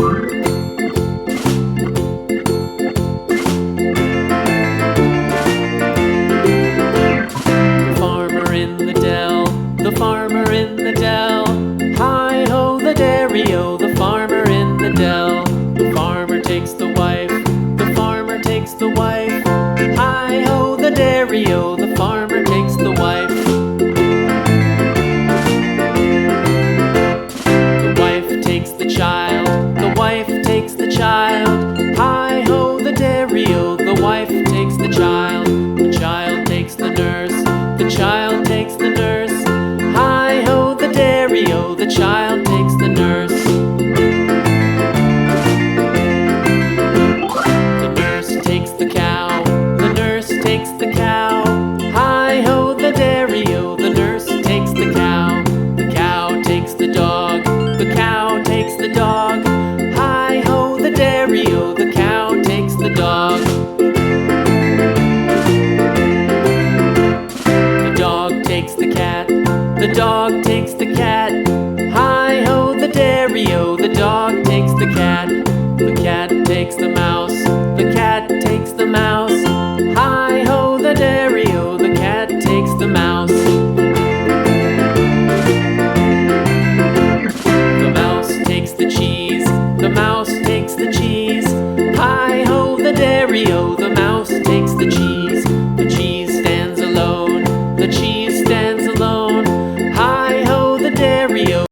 The farmer in the dell. Hi-ho, the dairy-o, the farmer in the dell. The farmer takes the wife, the farmer takes the wife. Hi-ho, the dairy-o, the farmer takes the wife. The wife takes the child, the wife takes the child. Hi-ho, the dairy-o, the wife takes the child. The child takes the nurse, the child takes the nurse. Hi-ho, the dairy-o, the child